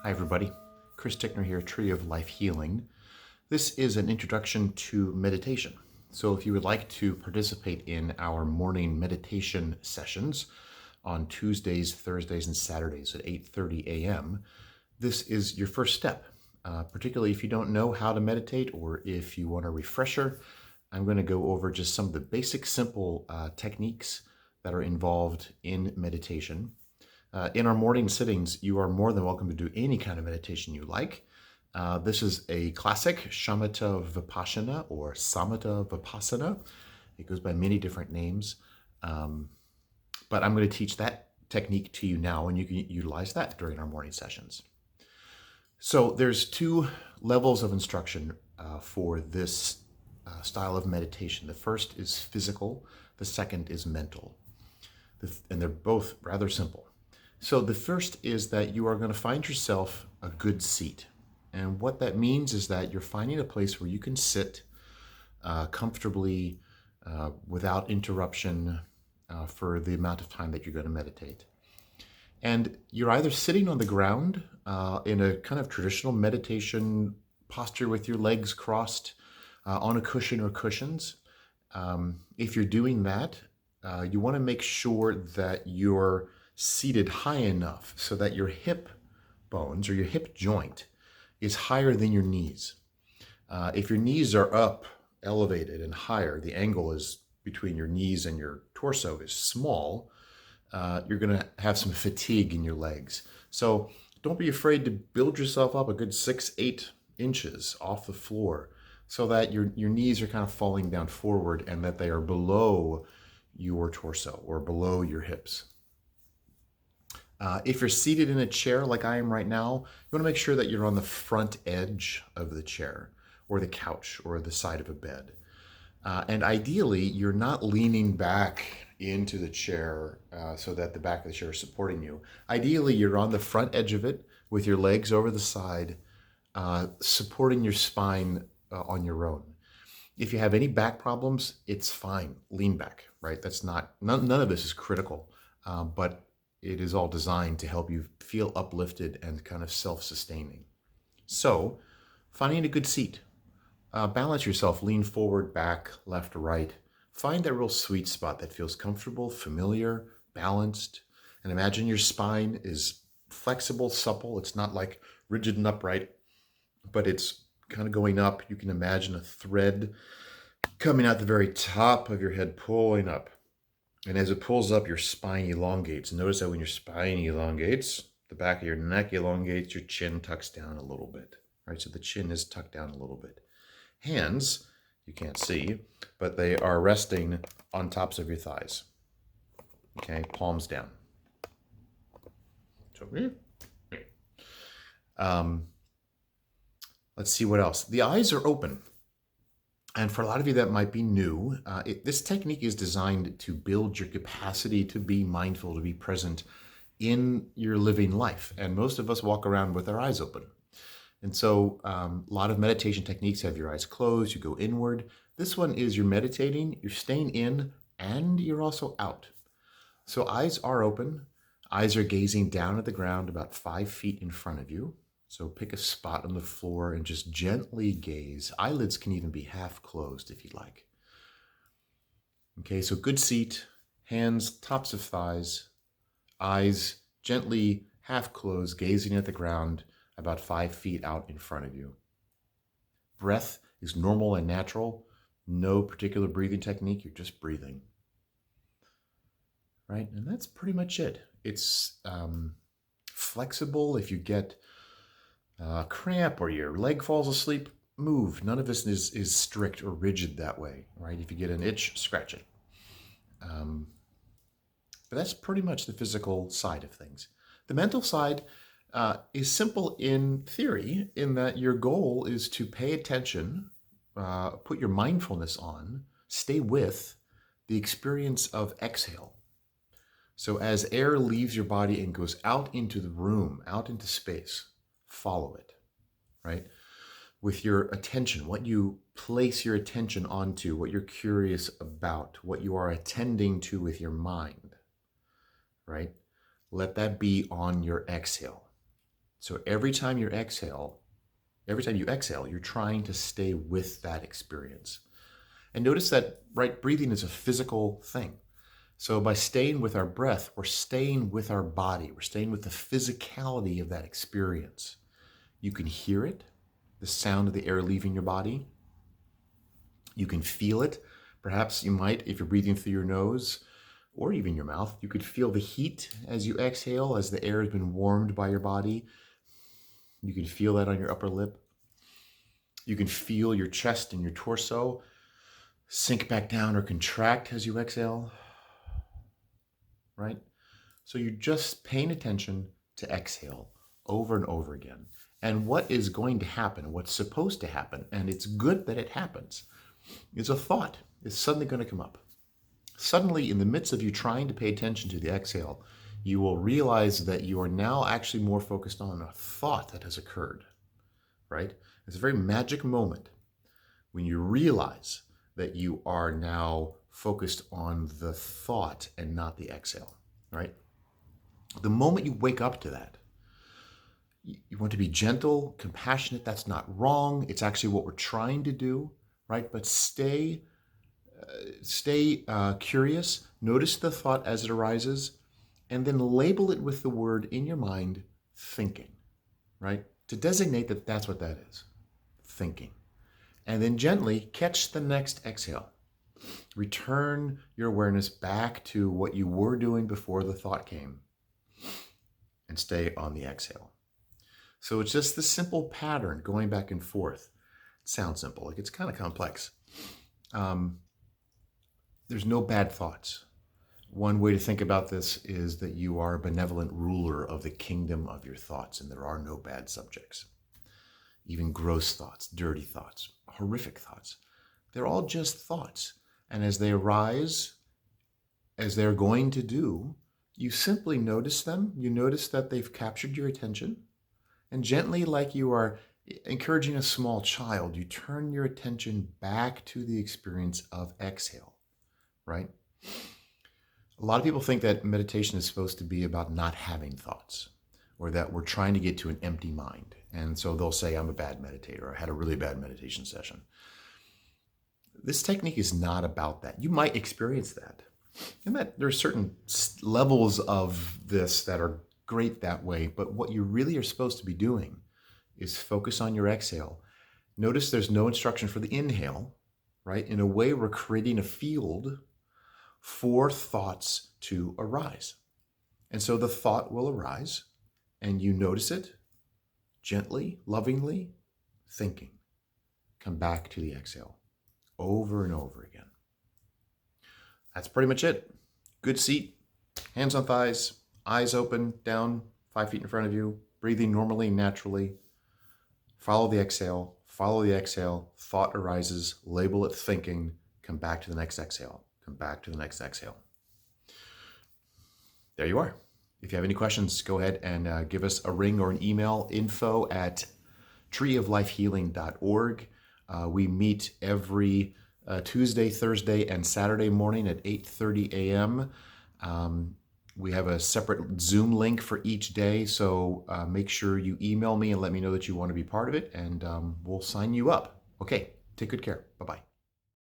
Hi, everybody. Chris Tickner here, Tree of Life Healing. This is an introduction to meditation. So if you would like to participate in our morning meditation sessions on Tuesdays, Thursdays, and Saturdays at 8:30 a.m., this is your first step. Particularly if you don't know how to meditate or if you want a refresher, I'm going to go over just some of the basic, simple techniques that are involved in meditation. In our morning sittings, you are more than welcome to do any kind of meditation you like. This is a classic Shamatha Vipassana or Samatha Vipassana. It goes by many different names, but I'm going to teach that technique to you now, and you can utilize that during our morning sessions. So there's two levels of instruction for this style of meditation. The first is physical, the second is mental, and they're both rather simple. So the first is that you are going to find yourself a good seat. And what that means is that you're finding a place where you can sit comfortably without interruption for the amount of time that you're going to meditate. And you're either sitting on the ground in a kind of traditional meditation posture with your legs crossed on a cushion or cushions. If you're doing that, you want to make sure that you're seated high enough so that your hip bones or your hip joint is higher than your knees. If your knees are up, elevated and higher, the angle is between your knees and your torso is small, you're going to have some fatigue in your legs. So don't be afraid to build yourself up a good 6-8 inches off the floor so that your knees are kind of falling down forward and that they are below your torso or below your hips. If you're seated in a chair like I am right now, you want to make sure that you're on the front edge of the chair or the couch or the side of a bed. And ideally, you're not leaning back into the chair so that the back of the chair is supporting you. Ideally, you're on the front edge of it with your legs over the side, supporting your spine on your own. If you have any back problems, it's fine. Lean back, right? That's none of this is critical, but it is all designed to help you feel uplifted and kind of self-sustaining. So, finding a good seat. Balance yourself, lean forward, back, left, right. Find that real sweet spot that feels comfortable, familiar, balanced. And imagine your spine is flexible, supple. It's not like rigid and upright, but it's kind of going up. You can imagine a thread coming out the very top of your head, pulling up. And as it pulls up, your spine elongates. Notice that when your spine elongates, the back of your neck elongates, your chin tucks down a little bit. Right? So the chin is tucked down a little bit. Hands, you can't see, but they are resting on tops of your thighs. Okay, palms down. So, let's see what else. The eyes are open. And for a lot of you that might be new, this technique is designed to build your capacity to be mindful, to be present in your living life. And most of us walk around with our eyes open. And so a lot of meditation techniques have your eyes closed, you go inward. This one is you're meditating, you're staying in, and you're also out. So eyes are open, eyes are gazing down at the ground about 5 feet in front of you. So pick a spot on the floor and just gently gaze. Eyelids can even be half closed if you'd like. Okay, so good seat, hands, tops of thighs, eyes gently half closed, gazing at the ground about 5 feet out in front of you. Breath is normal and natural. No particular breathing technique, you're just breathing. Right, and that's pretty much it. It's flexible. If you get cramp or your leg falls asleep, move. None of this is strict or rigid that way, right? If you get an itch, scratch it. But that's pretty much the physical side of things. The mental side is simple in theory, in that your goal is to pay attention, put your mindfulness on, stay with the experience of exhale. So as air leaves your body and goes out into the room, out into space, follow it, right? With your attention, what you place your attention onto, what you're curious about, what you are attending to with your mind, right? Let that be on your exhale. So every time you exhale, you're trying to stay with that experience. And notice that, right, breathing is a physical thing. So by staying with our breath, we're staying with our body. We're staying with the physicality of that experience. You can hear it, the sound of the air leaving your body. You can feel it. Perhaps you might, if you're breathing through your nose or even your mouth, you could feel the heat as you exhale, as the air has been warmed by your body. You can feel that on your upper lip. You can feel your chest and your torso sink back down or contract as you exhale, right? So you're just paying attention to exhale over and over again. And what is going to happen, what's supposed to happen, and it's good that it happens, is a thought is suddenly going to come up. Suddenly, in the midst of you trying to pay attention to the exhale, you will realize that you are now actually more focused on a thought that has occurred, right? It's a very magic moment when you realize that you are now focused on the thought and not the exhale, right? The moment you wake up to that, you want to be gentle, compassionate. That's not wrong. It's actually what we're trying to do, right? But stay curious. Notice the thought as it arises, and then label it with the word in your mind, thinking, right? To designate that that's what that is, thinking. And then gently catch the next exhale. Return your awareness back to what you were doing before the thought came, and stay on the exhale. So it's just this simple pattern going back and forth. It sounds simple, like it's kind of complex. There's no bad thoughts. One way to think about this is that you are a benevolent ruler of the kingdom of your thoughts, and there are no bad subjects. Even gross thoughts, dirty thoughts, horrific thoughts. They're all just thoughts. And as they arise, as they're going to do, you simply notice them. You notice that they've captured your attention. And gently, like you are encouraging a small child, you turn your attention back to the experience of exhale, right? A lot of people think that meditation is supposed to be about not having thoughts, or that we're trying to get to an empty mind. And so they'll say, I'm a bad meditator, or I had a really bad meditation session. This technique is not about that. You might experience that. And that there are certain levels of this that are great that way, but what you really are supposed to be doing is focus on your exhale. Notice there's no instruction for the inhale, right? In a way, we're creating a field for thoughts to arise. And so the thought will arise, and you notice it gently, lovingly, thinking. Come back to the exhale over and over again. That's pretty much it. Good seat, hands on thighs, eyes open, down, 5 feet in front of you, breathing normally, naturally. Follow the exhale, thought arises, label it thinking, come back to the next exhale, come back to the next exhale. There you are. If you have any questions, go ahead and give us a ring or an email, info@treeoflifehealing.org. We meet every Tuesday, Thursday, and Saturday morning at 8:30 a.m. We have a separate Zoom link for each day, so make sure you email me and let me know that you want to be part of it, and we'll sign you up. Okay, take good care. Bye-bye.